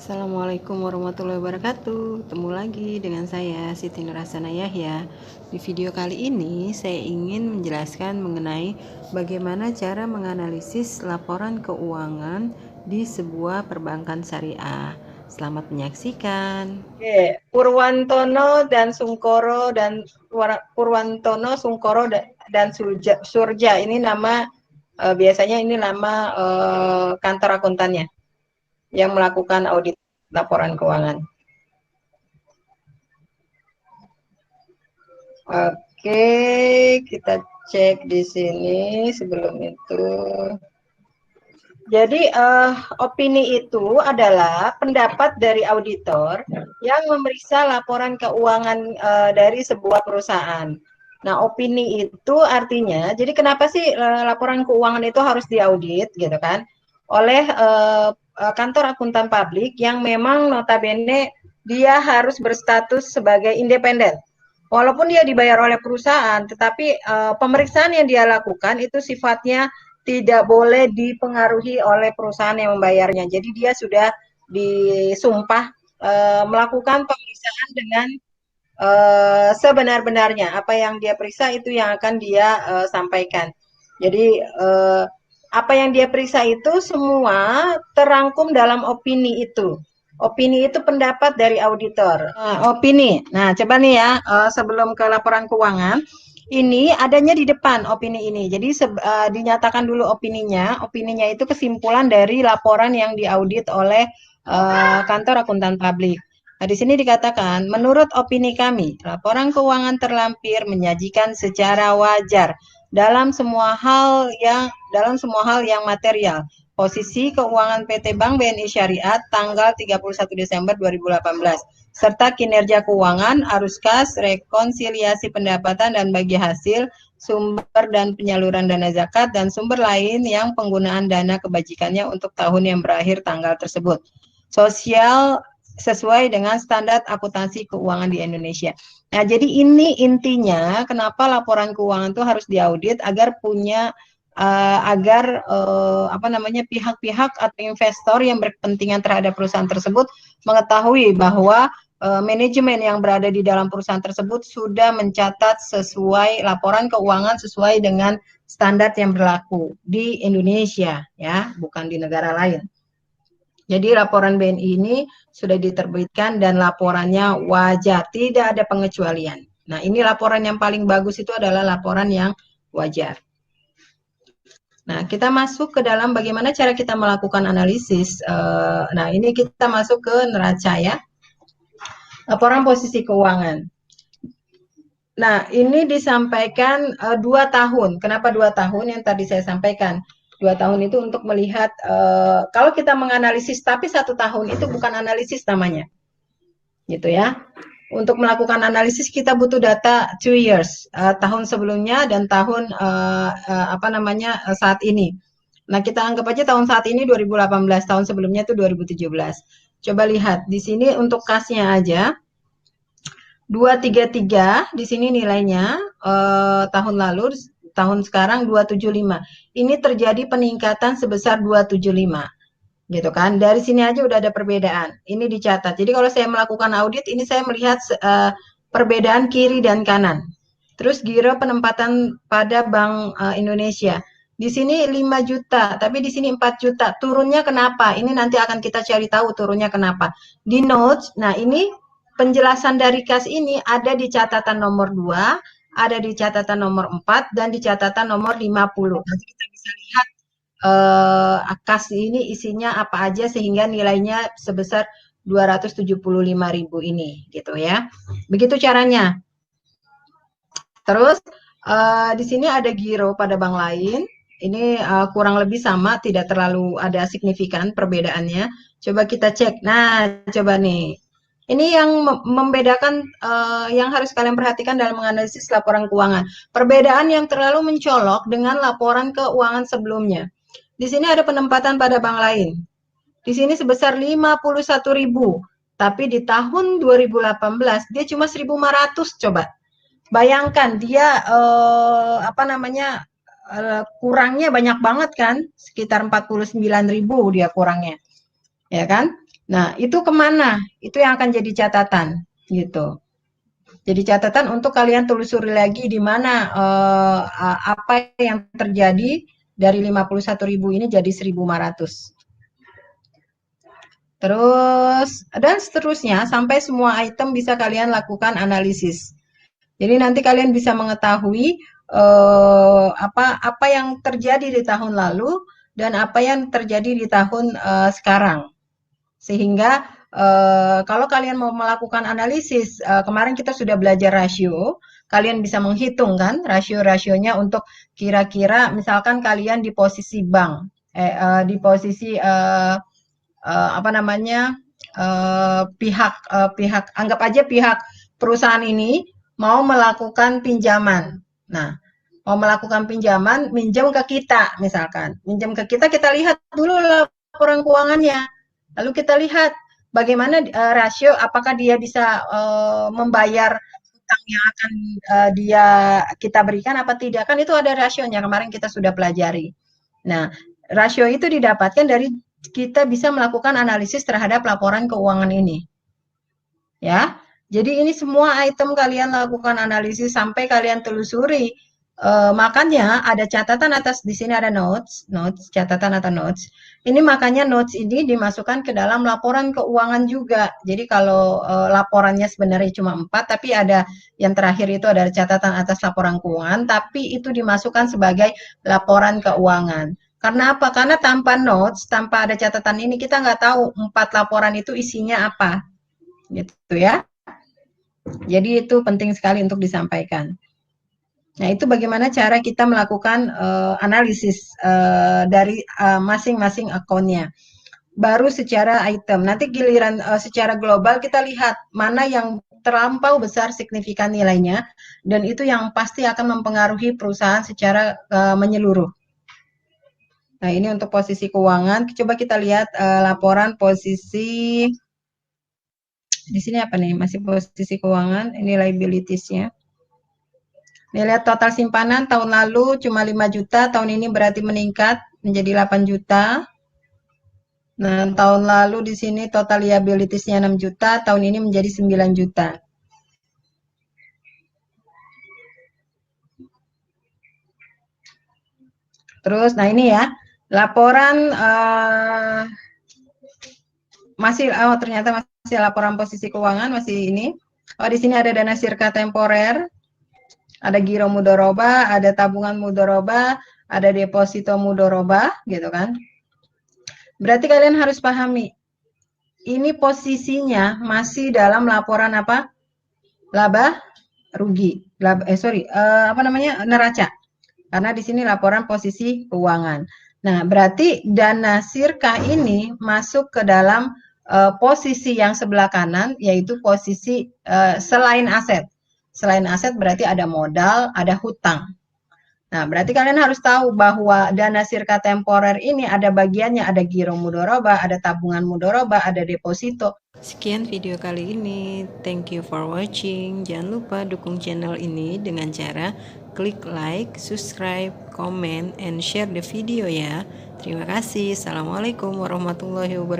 Assalamualaikum warahmatullahi wabarakatuh. Ketemu lagi dengan saya Siti Nurhasana Yahya. Di video kali ini saya ingin menjelaskan mengenai bagaimana cara menganalisis laporan keuangan di sebuah perbankan syariah. Selamat menyaksikan. Oke, Purwantono dan Sungkoro dan Purwantono, Sungkoro dan Surja ini nama biasanya ini nama kantor akuntannya yang melakukan audit laporan keuangan. Oke, kita cek di sini sebelum itu. Jadi opini itu adalah pendapat dari auditor yang memeriksa laporan keuangan dari sebuah perusahaan. Nah, opini itu artinya, jadi kenapa sih laporan keuangan itu harus diaudit gitu kan? Oleh kantor akuntan publik yang memang notabene dia harus berstatus sebagai independen. Walaupun dia dibayar oleh perusahaan, tetapi pemeriksaan yang dia lakukan itu sifatnya tidak boleh dipengaruhi oleh perusahaan yang membayarnya. Jadi dia sudah disumpah melakukan pemeriksaan dengan sebenar-benarnya. Apa yang dia periksa itu yang akan dia sampaikan. Jadi apa yang dia periksa itu semua terangkum dalam opini itu. Opini itu pendapat dari auditor. Opini. Nah, coba nih ya, sebelum ke laporan keuangan, ini adanya di depan opini ini. Jadi dinyatakan dulu opininya. Opininya itu kesimpulan dari laporan yang diaudit oleh kantor akuntan publik. Nah, di sini dikatakan, menurut opini kami, laporan keuangan terlampir menyajikan secara wajar dalam semua hal yang material. Posisi keuangan PT Bank BNI Syariah tanggal 31 Desember 2018 serta kinerja keuangan, arus kas, rekonsiliasi pendapatan dan bagi hasil, sumber dan penyaluran dana zakat, dan sumber lain yang penggunaan dana kebajikannya untuk tahun yang berakhir tanggal tersebut. Sosial sesuai dengan standar akuntansi keuangan di Indonesia. Nah, jadi ini intinya kenapa laporan keuangan itu harus diaudit agar punya pihak-pihak atau investor yang berkepentingan terhadap perusahaan tersebut mengetahui bahwa manajemen yang berada di dalam perusahaan tersebut sudah mencatat sesuai laporan keuangan sesuai dengan standar yang berlaku di Indonesia, ya, bukan di negara lain. Jadi laporan BNI ini sudah diterbitkan dan laporannya wajar, tidak ada pengecualian. Nah, ini laporan yang paling bagus itu adalah laporan yang wajar. Nah, kita masuk ke dalam bagaimana cara kita melakukan analisis. Nah, ini kita masuk ke neraca ya. Laporan posisi keuangan. Nah, ini disampaikan 2 tahun. Kenapa 2 tahun yang tadi saya sampaikan? 2 tahun itu untuk melihat, kalau kita menganalisis, tapi 1 tahun itu bukan analisis namanya. Gitu ya. Untuk melakukan analisis kita butuh data 2 years, tahun sebelumnya dan tahun saat ini. Nah, kita anggap aja tahun saat ini 2018, tahun sebelumnya itu 2017. Coba lihat di sini untuk kasnya aja. 233 di sini nilainya tahun lalu, tahun sekarang 275. Ini terjadi peningkatan sebesar 275. Gitu kan. Dari sini aja udah ada perbedaan. Ini dicatat. Jadi kalau saya melakukan audit, ini saya melihat perbedaan kiri dan kanan. Terus giro penempatan pada Bank Indonesia. Di sini 5 juta, tapi di sini 4 juta. Turunnya kenapa? Ini nanti akan kita cari tahu turunnya kenapa. Di notes, nah ini penjelasan dari kas ini ada di catatan nomor 2, ada di catatan nomor 4, dan di catatan nomor 50. Nanti kita bisa lihat kas ini isinya apa aja sehingga nilainya sebesar 275.000 ini gitu ya. Begitu caranya. Terus di sini ada giro pada bank lain. Ini kurang lebih sama, tidak terlalu ada signifikan perbedaannya. Coba kita cek. Nah, coba nih. Ini yang membedakan, yang harus kalian perhatikan dalam menganalisis laporan keuangan. Perbedaan yang terlalu mencolok dengan laporan keuangan sebelumnya. Di sini ada penempatan pada bank lain. Di sini sebesar 51.000. Tapi di tahun 2018 dia cuma 1.500 coba. Bayangkan dia kurangnya banyak banget kan? Sekitar 49.000 dia kurangnya. Ya kan? Nah, itu kemana? Itu yang akan jadi catatan, gitu. Jadi catatan untuk kalian telusuri lagi di mana apa yang terjadi dari 51.000 ini jadi 1.500. Terus dan seterusnya sampai semua item bisa kalian lakukan analisis. Jadi nanti kalian bisa mengetahui apa yang terjadi di tahun lalu dan apa yang terjadi di tahun sekarang. Sehingga kalau kalian mau melakukan analisis, kemarin kita sudah belajar rasio, kalian bisa menghitung kan rasio-rasionya untuk kira-kira misalkan kalian di posisi bank, di posisi apa namanya pihak anggap aja pihak perusahaan ini mau melakukan pinjaman. Nah, mau melakukan pinjaman, minjem ke kita misalkan, minjem ke kita, kita lihat dulu laporan keuangannya. Lalu kita lihat bagaimana rasio, apakah dia bisa membayar utang yang akan kita berikan apa tidak, kan itu ada rasionya, kemarin kita sudah pelajari. Nah, rasio itu didapatkan dari kita bisa melakukan analisis terhadap laporan keuangan ini. Ya. Jadi ini semua item kalian lakukan analisis sampai kalian telusuri. Makanya ada catatan atas di sini ada notes, catatan atau notes. Ini makanya notes ini dimasukkan ke dalam laporan keuangan juga. Jadi kalau laporannya sebenarnya cuma 4, tapi ada yang terakhir itu ada catatan atas laporan keuangan, tapi itu dimasukkan sebagai laporan keuangan. Karena apa? Karena tanpa notes, tanpa ada catatan ini, kita nggak tahu 4 laporan itu isinya apa. Gitu ya. Jadi itu penting sekali untuk disampaikan. Nah, itu bagaimana cara kita melakukan analisis dari masing-masing akunnya. Baru secara item. Nanti giliran secara global kita lihat mana yang terlampau besar signifikan nilainya, dan itu yang pasti akan mempengaruhi perusahaan secara menyeluruh. Nah, ini untuk posisi keuangan. Coba kita lihat laporan posisi di sini apa nih? Masih posisi keuangan. Ini liabilities-nya. Nih, lihat total simpanan tahun lalu cuma 5 juta, tahun ini berarti meningkat menjadi 8 juta. Nah, tahun lalu di sini total liabilities-nya 6 juta, tahun ini menjadi 9 juta. Terus, nah ini ya, laporan ternyata masih laporan posisi keuangan, masih ini. Oh, di sini ada dana sirka temporer, ada giro mudoroba, ada tabungan mudoroba, ada deposito mudoroba, gitu kan. Berarti kalian harus pahami, ini posisinya masih dalam laporan apa? Laba rugi. Apa namanya? Neraca. Karena di sini laporan posisi keuangan. Nah, berarti dana sirka ini masuk ke dalam posisi yang sebelah kanan, yaitu posisi selain aset. Selain aset berarti ada modal, ada hutang. Nah, berarti kalian harus tahu bahwa dana sirka temporer ini ada bagiannya, ada giro mudoroba, ada tabungan mudoroba, ada deposito. Sekian video kali ini. Thank you for watching. Jangan lupa dukung channel ini dengan cara klik like, subscribe, comment, and share the video ya. Terima kasih. Assalamualaikum warahmatullahi wabarakatuh.